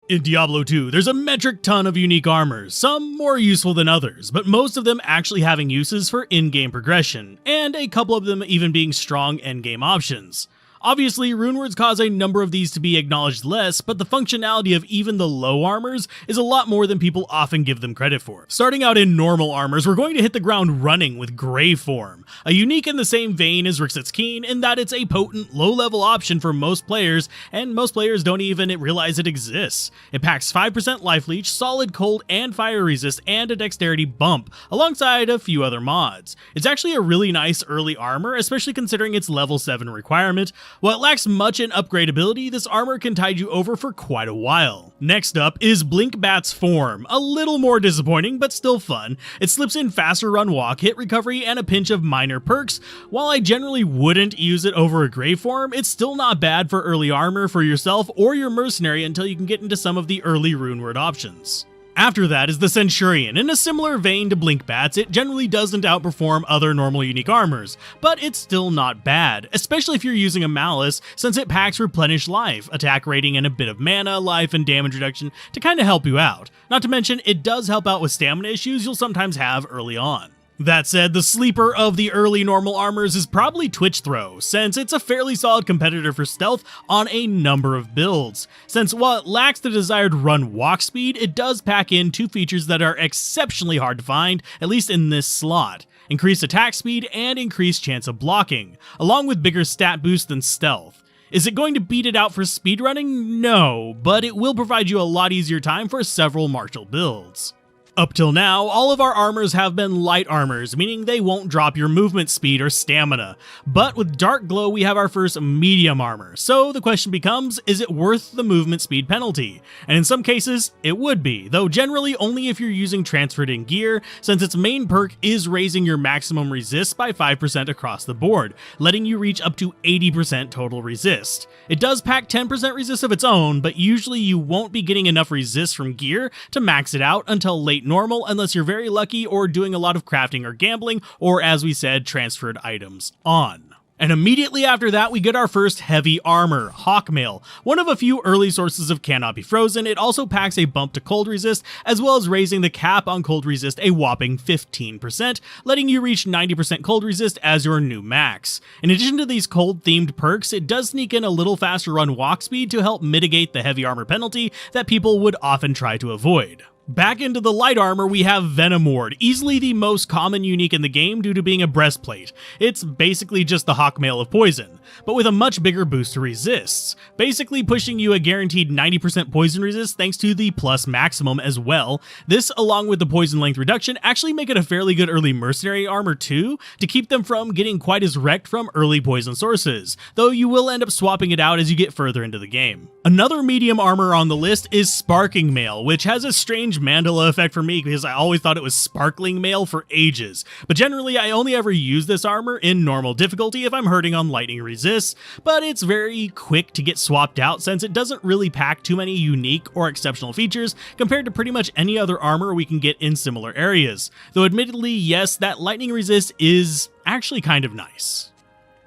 In Diablo 2, there's a metric ton of unique armors, some more useful than others, but most of them actually having uses for in-game progression, and a couple of them even being strong endgame options. Obviously, runewords cause a number of these to be acknowledged less, but the functionality of even the low armors is a lot more than people often give them credit for. Starting out in normal armors, we're going to hit the ground running with Greyform, a unique in the same vein as Rixet's Keen in that it's a potent, low-level option for most players, and most players don't even realize it exists. It packs 5% life leech, solid cold and fire resist, and a dexterity bump, alongside a few other mods. It's actually a really nice early armor, especially considering its level 7 requirement. While it lacks much in upgradability, this armor can tide you over for quite a while. Next up is Blinkbat's form, a little more disappointing but still fun. It slips in faster run walk, hit recovery, and a pinch of minor perks. While I generally wouldn't use it over a Greyform, it's still not bad for early armor for yourself or your mercenary until you can get into some of the early runeword options. After that is the Centurion. In a similar vein to Blinkbats, it generally doesn't outperform other normal unique armors, but it's still not bad, especially if you're using a Malice, since it packs Replenish Life, attack rating, and a bit of mana, life, and damage reduction to kinda help you out. Not to mention, it does help out with stamina issues you'll sometimes have early on. That said, the sleeper of the early normal armors is probably Twitchthroe, since it's a fairly solid competitor for stealth on a number of builds. Since while it lacks the desired run walk speed, it does pack in two features that are exceptionally hard to find, at least in this slot: increased attack speed and increased chance of blocking, along with bigger stat boost than stealth. Is it going to beat it out for speedrunning? No, but it will provide you a lot easier time for several martial builds. Up till now, all of our armors have been light armors, meaning they won't drop your movement speed or stamina. But with Darkglow, we have our first medium armor, so the question becomes, is it worth the movement speed penalty? And in some cases, it would be, though generally only if you're using transferred in gear, since its main perk is raising your maximum resist by 5% across the board, letting you reach up to 80% total resist. It does pack 10% resist of its own, but usually you won't be getting enough resist from gear to max it out until late normal, unless you're very lucky or doing a lot of crafting or gambling, or as we said, transferred items on. And immediately after that, we get our first heavy armor, Hawkmail. One of a few early sources of Cannot Be Frozen, it also packs a bump to cold resist, as well as raising the cap on cold resist a whopping 15%, letting you reach 90% cold resist as your new max. In addition to these cold-themed perks, it does sneak in a little faster run walk speed to help mitigate the heavy armor penalty that people would often try to avoid. Back into the light armor, we have Venom Ward, easily the most common unique in the game due to being a breastplate. It's basically just the Hawkmail of poison, but with a much bigger boost to resists, basically pushing you a guaranteed 90% poison resist thanks to the plus maximum as well. This, along with the poison length reduction, actually make it a fairly good early mercenary armor too, to keep them from getting quite as wrecked from early poison sources, though you will end up swapping it out as you get further into the game. Another medium armor on the list is Sparking Mail, which has a strange Mandela effect for me because I always thought it was Sparkling Mail for ages, but generally I only ever use this armor in normal difficulty if I'm hurting on lightning resists, but it's very quick to get swapped out since it doesn't really pack too many unique or exceptional features compared to pretty much any other armor we can get in similar areas, though admittedly, yes, that lightning resist is actually kind of nice.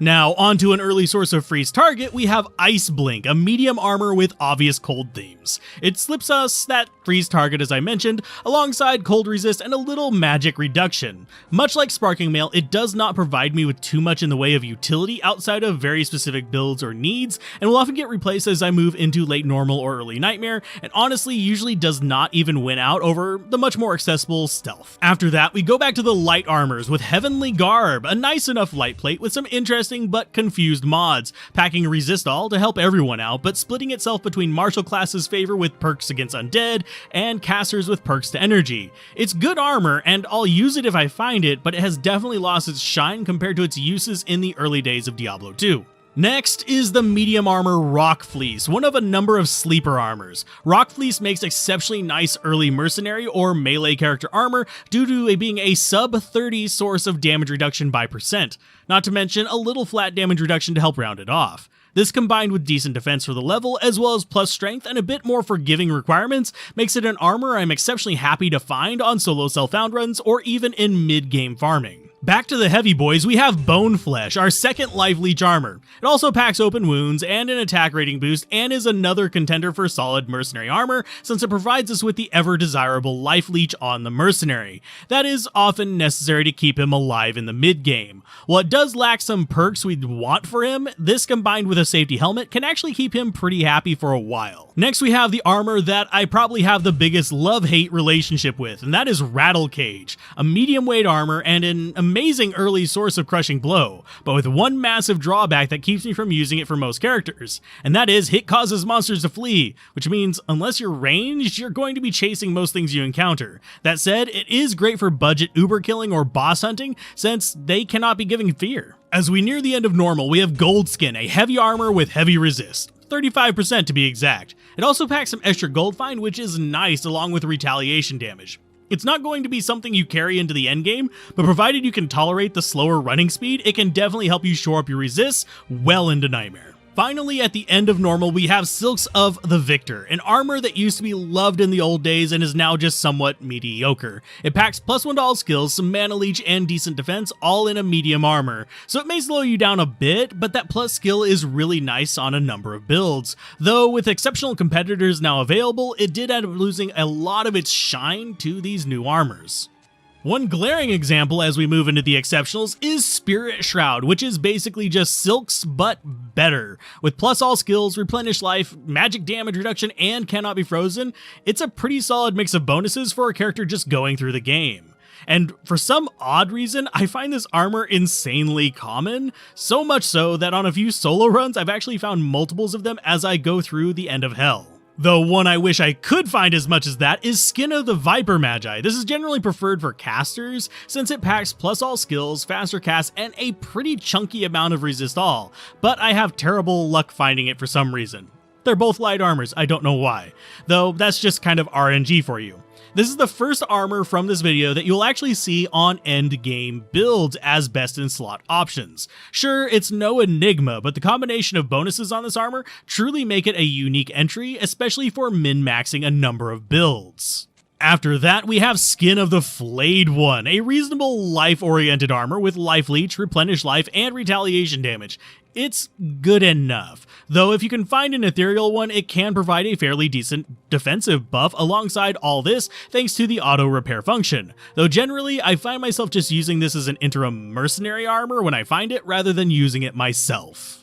Now, onto an early source of freeze target, we have Iceblink, a medium armor with obvious cold themes. It slips us that freeze target as I mentioned, alongside cold resist and a little magic reduction. Much like Sparking Mail, it does not provide me with too much in the way of utility outside of very specific builds or needs, and will often get replaced as I move into late normal or early nightmare, and honestly usually does not even win out over the much more accessible stealth. After that, we go back to the light armors with Heavenly Garb, a nice enough light plate with some interesting but confused mods, packing resist all to help everyone out, but splitting itself between martial classes favor with perks against undead, and casters with perks to energy. It's good armor, and I'll use it if I find it, but it has definitely lost its shine compared to its uses in the early days of Diablo 2. Next is the medium armor Rockfleece, one of a number of sleeper armors. Rockfleece makes exceptionally nice early mercenary or melee character armor due to it being a sub 30 source of damage reduction by percent, not to mention a little flat damage reduction to help round it off. This combined with decent defense for the level, as well as plus strength and a bit more forgiving requirements, makes it an armor I'm exceptionally happy to find on solo self-found runs or even in mid-game farming. Back to the heavy boys, we have Boneflesh, our second life leech armor. It also packs open wounds and an attack rating boost and is another contender for solid mercenary armor since it provides us with the ever desirable life leech on the mercenary. That is often necessary to keep him alive in the mid game. While it does lack some perks we'd want for him, this combined with a safety helmet can actually keep him pretty happy for a while. Next we have the armor that I probably have the biggest love-hate relationship with, and that is Rattlecage, a medium weight armor and an amazing early source of crushing blow, but with one massive drawback that keeps me from using it for most characters, and that is hit causes monsters to flee, which means unless you're ranged, you're going to be chasing most things you encounter. That said, it is great for budget uber killing or boss hunting, since they cannot be giving fear. As we near the end of normal, we have Goldskin, a heavy armor with heavy resist. 35% to be exact. It also packs some extra gold find, which is nice along with retaliation damage. It's not going to be something you carry into the endgame, but provided you can tolerate the slower running speed, it can definitely help you shore up your resists well into Nightmare. Finally, at the end of normal, we have Silks of the Victor, an armor that used to be loved in the old days and is now just somewhat mediocre. It packs +1 to all skills, some mana leech, and decent defense, all in a medium armor. So it may slow you down a bit, but that plus skill is really nice on a number of builds. Though with exceptional competitors now available, it did end up losing a lot of its shine to these new armors. One glaring example as we move into the exceptionals is Spirit Shroud, which is basically just Silks, but better. With plus all skills, replenish life, magic damage reduction, and cannot be frozen, it's a pretty solid mix of bonuses for a character just going through the game. And for some odd reason, I find this armor insanely common, so much so that on a few solo runs, I've actually found multiples of them as I go through the End of Hell. Though one I wish I could find as much as that is Skin of the Vipermagi. This is generally preferred for casters, since it packs plus all skills, faster casts, and a pretty chunky amount of resist all, but I have terrible luck finding it for some reason. They're both light armors, I don't know why, though that's just kind of RNG for you. This is the first armor from this video that you'll actually see on endgame builds as best in slot options. Sure, it's no enigma, but the combination of bonuses on this armor truly make it a unique entry, especially for min-maxing a number of builds. After that, we have Skin of the Flayed One, a reasonable life-oriented armor with life leech, replenish life, and retaliation damage. It's good enough, though if you can find an ethereal one, it can provide a fairly decent defensive buff alongside all this thanks to the auto repair function, though generally I find myself just using this as an interim mercenary armor when I find it rather than using it myself.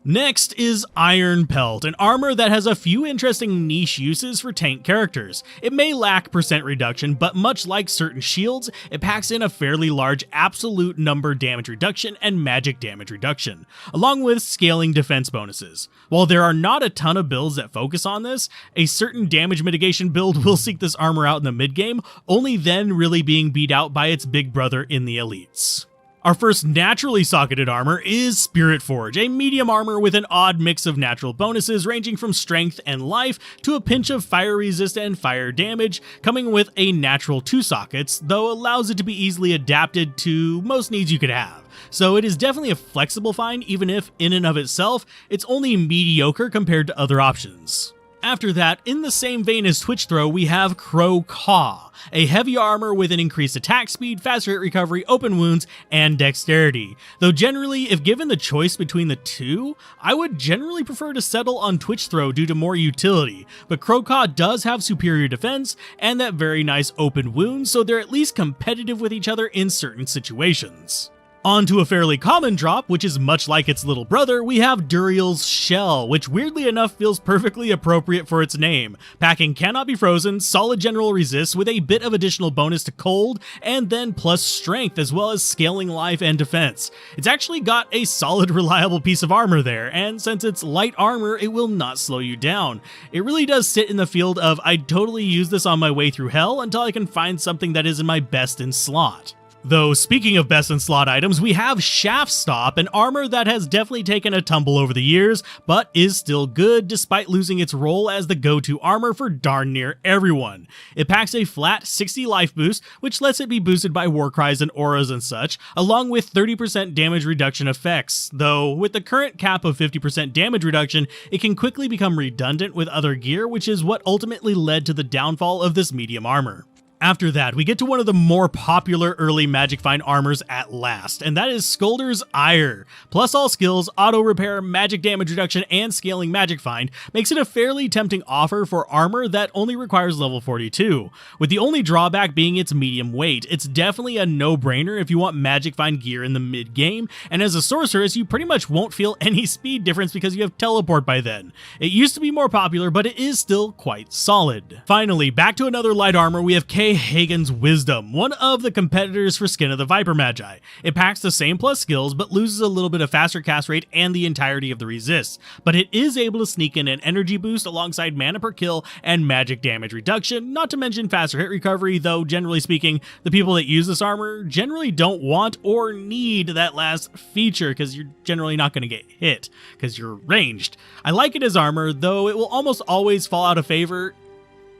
Next is Iron Pelt, an armor that has a few interesting niche uses for tank characters. It may lack percent reduction, but much like certain shields, it packs in a fairly large absolute number damage reduction and magic damage reduction, along with scaling defense bonuses. While there are not a ton of builds that focus on this, a certain damage mitigation build will seek this armor out in the mid game, only then really being beat out by its big brother in the elites. Our first naturally socketed armor is Spirit Forge, a medium armor with an odd mix of natural bonuses ranging from strength and life to a pinch of fire resist and fire damage, coming with a natural 2 sockets, though allows it to be easily adapted to most needs you could have. So it is definitely a flexible find, even if in and of itself, it's only mediocre compared to other options. After that, in the same vein as Twitchthroe, we have Crow-Caw, a heavy armor with an increased attack speed, faster hit recovery, open wounds, and dexterity. Though generally, if given the choice between the two, I would generally prefer to settle on Twitchthroe due to more utility, but Crow-Caw does have superior defense and that very nice open wounds, so they're at least competitive with each other in certain situations. On to a fairly common drop, which is much like its little brother, we have Duriel's Shell, which weirdly enough feels perfectly appropriate for its name. Packing cannot be frozen, solid general resist with a bit of additional bonus to cold, and then plus strength as well as scaling life and defense. It's actually got a solid reliable piece of armor there, and since it's light armor, it will not slow you down. It really does sit in the field of I'd totally use this on my way through hell until I can find something that is in my best in slot. Though speaking of best in slot items, we have Shaftstop, an armor that has definitely taken a tumble over the years, but is still good despite losing its role as the go-to armor for darn near everyone. It packs a flat 60 life boost, which lets it be boosted by war cries and auras and such, along with 30% damage reduction effects, though with the current cap of 50% damage reduction, it can quickly become redundant with other gear, which is what ultimately led to the downfall of this medium armor. After that, we get to one of the more popular early Magic Find armors at last, and that is Skullder's Ire. Plus all skills, auto repair, magic damage reduction, and scaling Magic Find makes it a fairly tempting offer for armor that only requires level 42, with the only drawback being its medium weight. It's definitely a no-brainer if you want Magic Find gear in the mid-game, and as a sorceress, you pretty much won't feel any speed difference because you have teleport by then. It used to be more popular, but it is still quite solid. Finally, back to another light armor, we have Que-Hegan's Wisdom, one of the competitors for Skin of the Vipermagi. It packs the same plus skills, but loses a little bit of faster cast rate and the entirety of the resists, but it is able to sneak in an energy boost alongside mana per kill and magic damage reduction, not to mention faster hit recovery, though generally speaking, the people that use this armor generally don't want or need that last feature because you're generally not going to get hit because you're ranged. I like it as armor, though it will almost always fall out of favor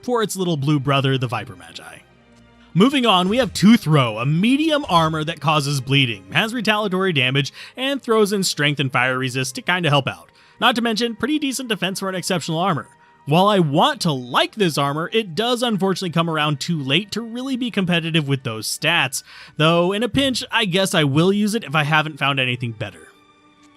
for its little blue brother, the Vipermagi. Moving on, we have Toothrow, a medium armor that causes bleeding, has retaliatory damage, and throws in strength and fire resist to kinda help out. Not to mention, pretty decent defense for an exceptional armor. While I want to like this armor, it does unfortunately come around too late to really be competitive with those stats, though in a pinch, I guess I will use it if I haven't found anything better.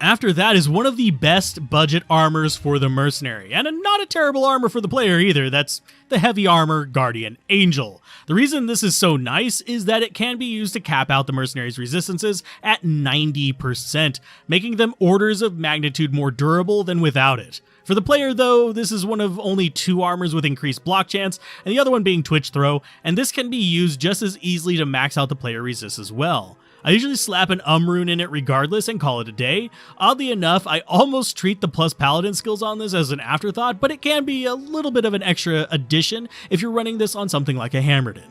After that is one of the best budget armors for the mercenary, and not a terrible armor for the player either. That's the heavy armor Guardian Angel. The reason this is so nice is that it can be used to cap out the mercenary's resistances at 90%, making them orders of magnitude more durable than without it. For the player though, this is one of only 2 armors with increased block chance, and the other one being Twitchthroe, and this can be used just as easily to max out the player resist as well. I usually slap an rune in it regardless and call it a day. Oddly enough, I almost treat the plus paladin skills on this as an afterthought, but it can be a little bit of an extra addition if you're running this on something like a Hammerden.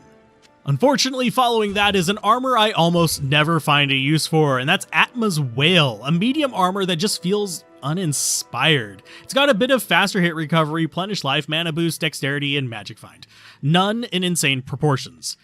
Unfortunately, following that is an armor I almost never find a use for, and that's Atma's Wail, a medium armor that just feels uninspired. It's got a bit of faster hit recovery, plenish life, mana boost, dexterity, and magic find. None in insane proportions.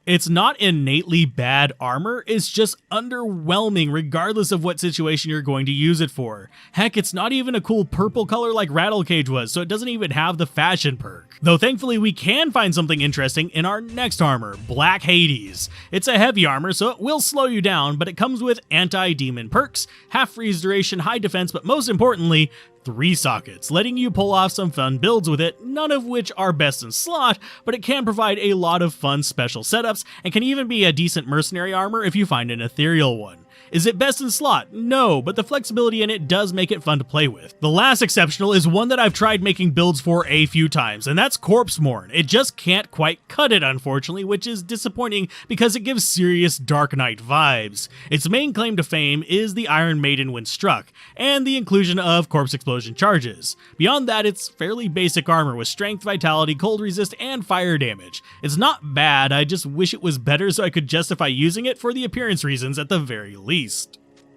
It's not innately bad armor, it's just underwhelming regardless of what situation you're going to use it for. Heck, it's not even a cool purple color like Rattlecage was, so it doesn't even have the fashion perk. Though thankfully we can find something interesting in our next armor, Black Hades. It's a heavy armor, so it will slow you down, but it comes with anti-demon perks, half freeze duration, high defense, but most importantly, 3 sockets, letting you pull off some fun builds with it, none of which are best in slot, but it can provide a lot of fun special setups, and can even be a decent mercenary armor if you find an ethereal one. Is it best in slot? No, but the flexibility in it does make it fun to play with. The last exceptional is one that I've tried making builds for a few times, and that's Corpsemourn. It just can't quite cut it, unfortunately, which is disappointing because it gives serious Dark Knight vibes. Its main claim to fame is the Iron Maiden when struck, and the inclusion of Corpse Explosion charges. Beyond that, it's fairly basic armor with strength, vitality, cold resist, and fire damage. It's not bad, I just wish it was better so I could justify using it for the appearance reasons at the very least.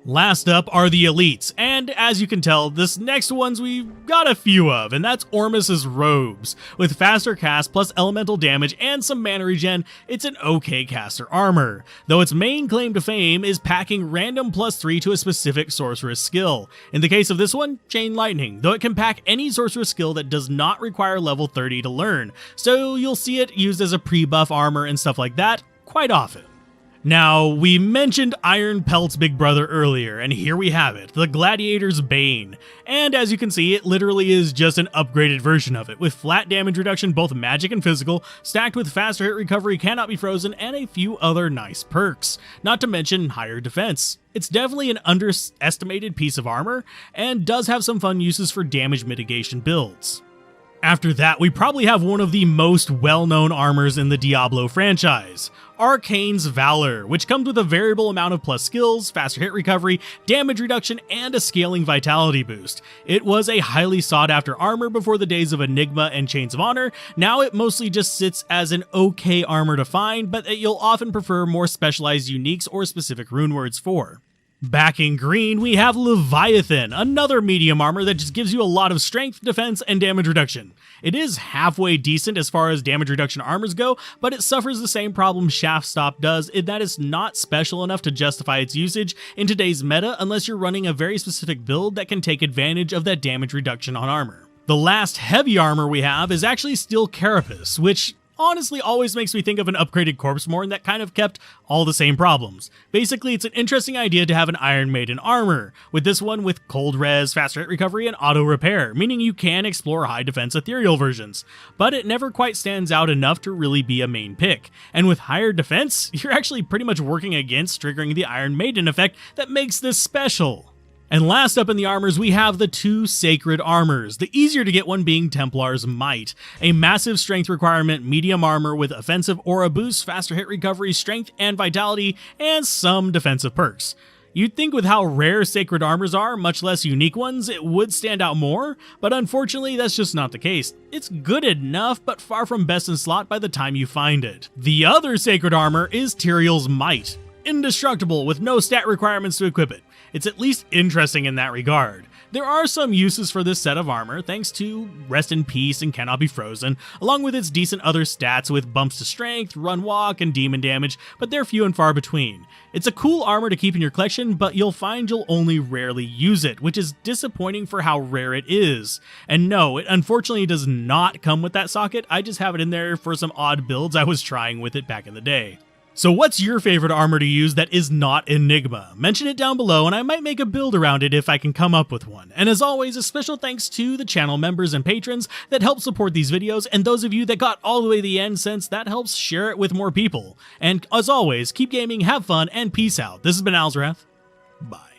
Last up are the elites, and as you can tell, this next one's we've got a few of, and that's Ormus's Robes. With faster cast plus elemental damage and some mana regen, it's an okay caster armor, though its main claim to fame is packing random +3 to a specific sorceress skill. In the case of this one, Chain Lightning, though it can pack any sorceress skill that does not require level 30 to learn, so you'll see it used as a pre-buff armor and stuff like that quite often. Now, we mentioned Iron Pelt's big brother earlier, and here we have it, the Gladiator's Bane. And as you can see, it literally is just an upgraded version of it, with flat damage reduction both magic and physical, stacked with faster hit recovery, cannot be frozen, and a few other nice perks, not to mention higher defense. It's definitely an underestimated piece of armor, and does have some fun uses for damage mitigation builds. After that, we probably have one of the most well-known armors in the Diablo franchise, Arkaine's Valor, which comes with a variable amount of plus skills, faster hit recovery, damage reduction, and a scaling vitality boost. It was a highly sought-after armor before the days of Enigma and Chains of Honor. Now it mostly just sits as an okay armor to find, but that you'll often prefer more specialized uniques or specific rune words for. Back in green, we have Leviathan, another medium armor that just gives you a lot of strength, defense, and damage reduction. It is halfway decent as far as damage reduction armors go, but it suffers the same problem Shaftstop does in that it's not special enough to justify its usage in today's meta unless you're running a very specific build that can take advantage of that damage reduction on armor. The last heavy armor we have is actually Steel Carapace, which honestly always makes me think of an upgraded Corpsemourn that kind of kept all the same problems. Basically, it's an interesting idea to have an Iron Maiden armor, with this one with cold res, faster hit recovery, and auto repair, meaning you can explore high defense ethereal versions, but it never quite stands out enough to really be a main pick. And with higher defense, you're actually pretty much working against triggering the Iron Maiden effect that makes this special. And last up in the armors, we have the two Sacred Armors, the easier to get one being Templar's Might, a massive strength requirement medium armor with offensive aura boost, faster hit recovery, strength and vitality, and some defensive perks. You'd think with how rare Sacred Armors are, much less unique ones, it would stand out more, but unfortunately that's just not the case. It's good enough, but far from best in slot by the time you find it. The other Sacred Armor is Tyrael's Might. Indestructible with no stat requirements to equip it. It's at least interesting in that regard. There are some uses for this set of armor, thanks to Rest in Peace and Cannot Be Frozen, along with its decent other stats with bumps to strength, run walk, and demon damage, but they're few and far between. It's a cool armor to keep in your collection, but you'll find you'll only rarely use it, which is disappointing for how rare it is. And no, it unfortunately does not come with that socket, I just have it in there for some odd builds I was trying with it back in the day. So what's your favorite armor to use that is not Enigma? Mention it down below and I might make a build around it if I can come up with one. And as always, a special thanks to the channel members and patrons that help support these videos, and those of you that got all the way to the end, since that helps share it with more people. And as always, keep gaming, have fun, and peace out. This has been Alzrath. Bye.